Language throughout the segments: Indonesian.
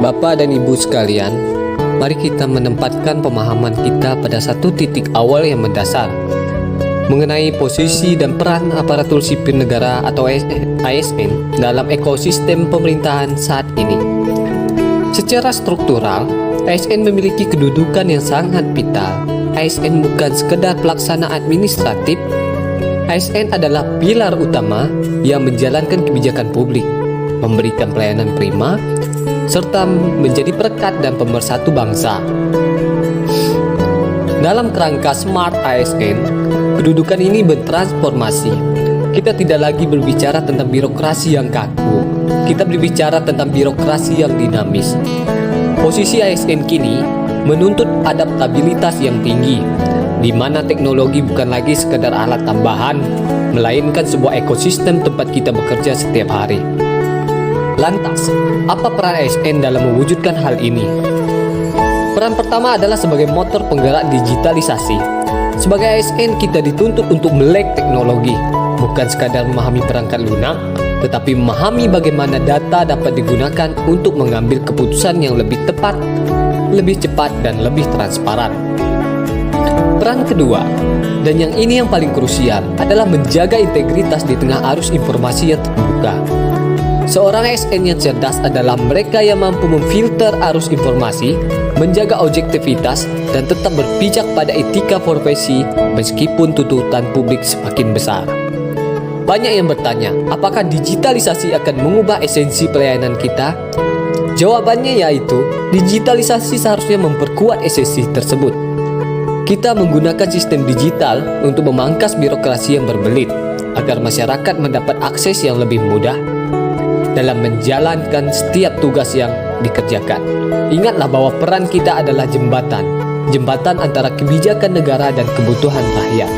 Bapak dan Ibu sekalian, mari kita menempatkan pemahaman kita pada satu titik awal yang mendasar mengenai posisi dan peran aparatur sipil negara atau ASN dalam ekosistem pemerintahan saat ini. Secara struktural, ASN memiliki kedudukan yang sangat vital. ASN bukan sekedar pelaksana administratif. ASN adalah pilar utama yang menjalankan kebijakan publik, memberikan pelayanan prima, serta menjadi perekat dan pemersatu bangsa. Dalam kerangka Smart ASN, kedudukan ini bertransformasi. Kita tidak lagi berbicara tentang birokrasi yang kaku. Kita berbicara tentang birokrasi yang dinamis. Posisi ASN kini menuntut adaptabilitas yang tinggi, di mana teknologi bukan lagi sekedar alat tambahan, melainkan sebuah ekosistem tempat kita bekerja setiap hari. Lantas, apa peran ASN dalam mewujudkan hal ini? Peran pertama adalah sebagai motor penggerak digitalisasi. Sebagai ASN, kita dituntut untuk melek teknologi, bukan sekadar memahami perangkat lunak, tetapi memahami bagaimana data dapat digunakan untuk mengambil keputusan yang lebih tepat, lebih cepat, dan lebih transparan. Peran kedua, dan yang ini yang paling krusial, adalah menjaga integritas di tengah arus informasi yang terbuka. Seorang ASN yang cerdas adalah mereka yang mampu memfilter arus informasi, menjaga objektivitas, dan tetap berpijak pada etika profesi meskipun tuntutan publik semakin besar. Banyak yang bertanya, apakah digitalisasi akan mengubah esensi pelayanan kita? Jawabannya yaitu, digitalisasi seharusnya memperkuat esensi tersebut. Kita menggunakan sistem digital untuk memangkas birokrasi yang berbelit, agar masyarakat mendapat akses yang lebih mudah dalam menjalankan setiap tugas yang dikerjakan. Ingatlah bahwa peran kita adalah jembatan antara kebijakan negara dan kebutuhan rakyat.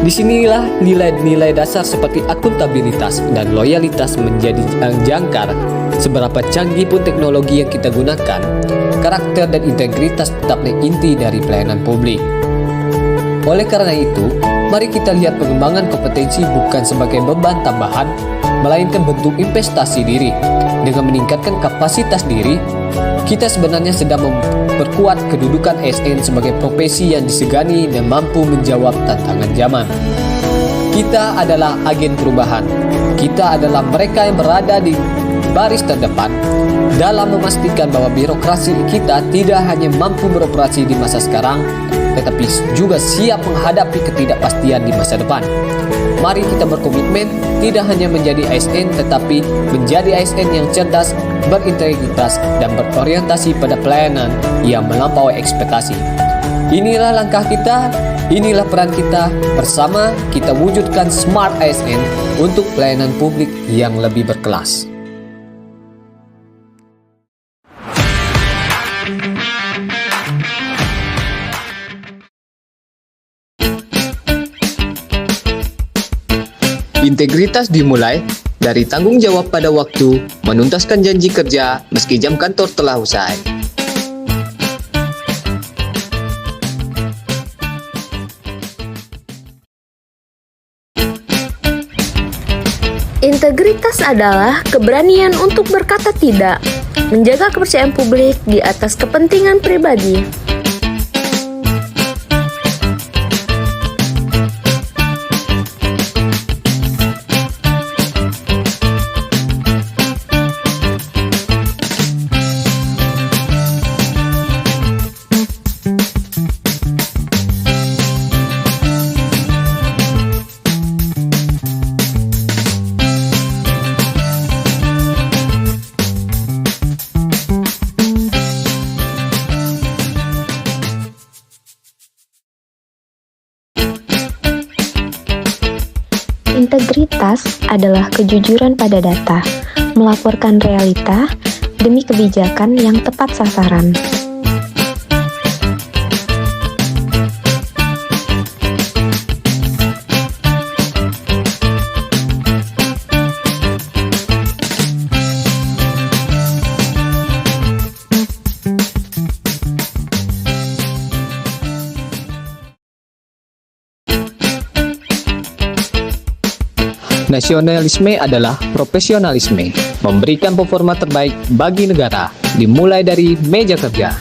Disinilah nilai-nilai dasar seperti akuntabilitas dan loyalitas menjadi jangkar. Seberapa canggih pun teknologi yang kita gunakan, karakter dan integritas tetaplah inti dari pelayanan publik. Oleh karena itu, mari kita lihat pengembangan kompetensi bukan sebagai beban tambahan, melainkan bentuk investasi diri. Dengan meningkatkan kapasitas diri, kita sebenarnya sedang memperkuat kedudukan ASN sebagai profesi yang disegani dan mampu menjawab tantangan zaman. Kita adalah agen perubahan. Kita adalah mereka yang berada di baris terdepan dalam memastikan bahwa birokrasi kita tidak hanya mampu beroperasi di masa sekarang, tetapi juga siap menghadapi ketidakpastian di masa depan. Mari kita berkomitmen tidak hanya menjadi ASN, tetapi menjadi ASN yang cerdas, berintegritas, dan berorientasi pada pelayanan yang melampaui ekspektasi. Inilah langkah kita, inilah peran kita. Bersama kita wujudkan Smart ASN untuk pelayanan publik yang lebih berkelas. Integritas dimulai dari tanggung jawab pada waktu, menuntaskan janji kerja meski jam kantor telah usai. Integritas adalah keberanian untuk berkata tidak, menjaga kepercayaan publik di atas kepentingan pribadi. Integritas adalah kejujuran pada data, melaporkan realita demi kebijakan yang tepat sasaran. Nasionalisme adalah profesionalisme, memberikan performa terbaik bagi negara, dimulai dari meja kerja.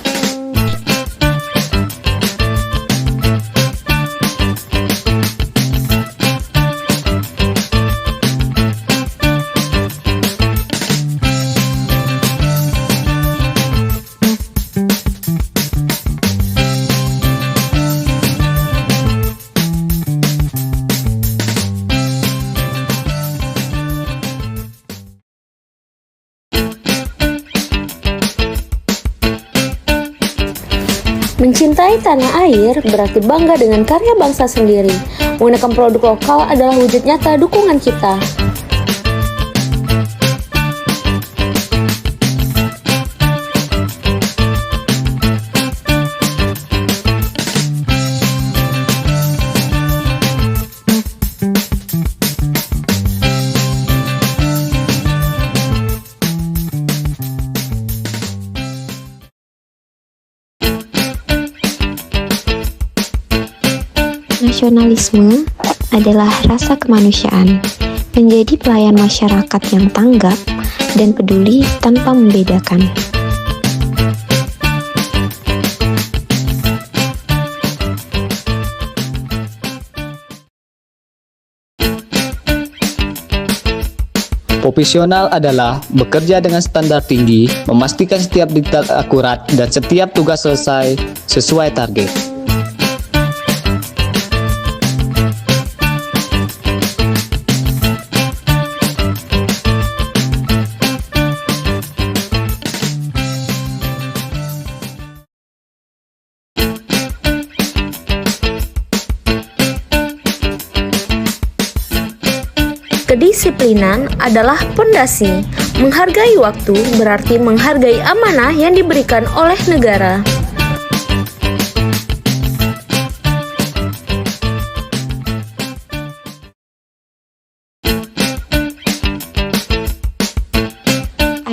Mencintai tanah air berarti bangga dengan karya bangsa sendiri. Menggunakan produk lokal adalah wujud nyata dukungan kita. Nasionalisme adalah rasa kemanusiaan, menjadi pelayan masyarakat yang tanggap dan peduli tanpa membedakan. Profesional adalah bekerja dengan standar tinggi, memastikan setiap detail akurat dan setiap tugas selesai sesuai target. Kedisiplinan adalah pondasi. Menghargai waktu berarti menghargai amanah yang diberikan oleh negara.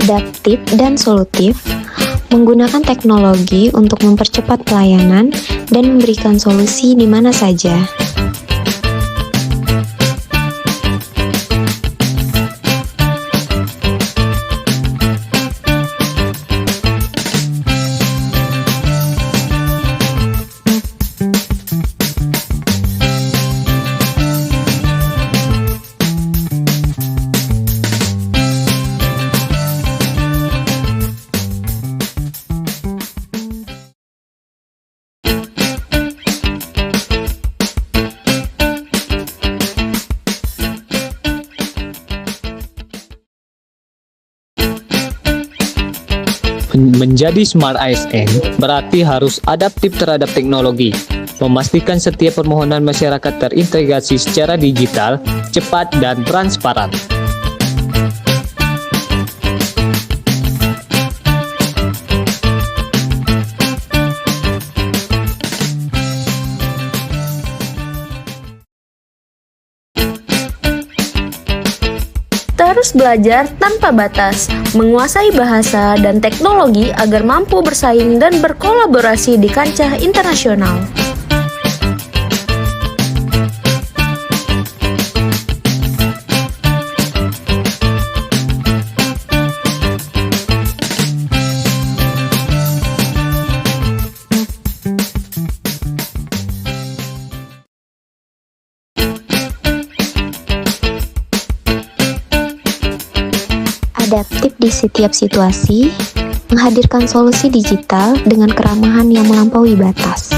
Adaptif dan solutif, menggunakan teknologi untuk mempercepat pelayanan dan memberikan solusi di mana saja. Menjadi Smart ASN berarti harus adaptif terhadap teknologi, memastikan setiap permohonan masyarakat terintegrasi secara digital, cepat, dan transparan. Terus belajar tanpa batas, menguasai bahasa dan teknologi agar mampu bersaing dan berkolaborasi di kancah internasional. Adaptif di setiap situasi, menghadirkan solusi digital dengan keramahan yang melampaui batas.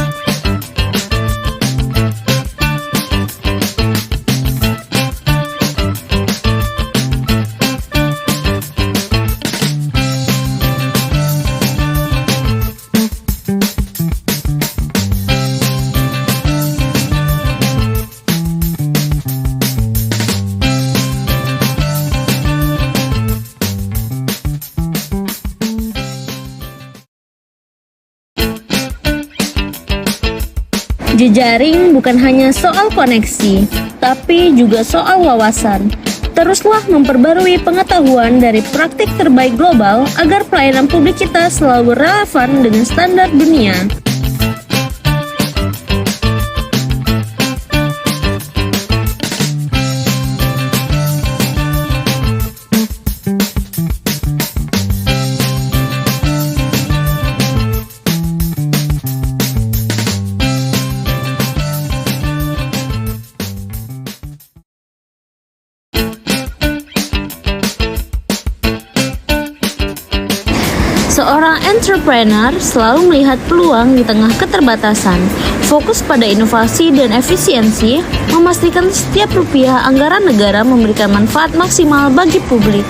Jejaring bukan hanya soal koneksi, tapi juga soal wawasan. Teruslah memperbarui pengetahuan dari praktik terbaik global agar pelayanan publik kita selalu relevan dengan standar dunia. Seorang entrepreneur selalu melihat peluang di tengah keterbatasan, fokus pada inovasi dan efisiensi, memastikan setiap rupiah anggaran negara memberikan manfaat maksimal bagi publik.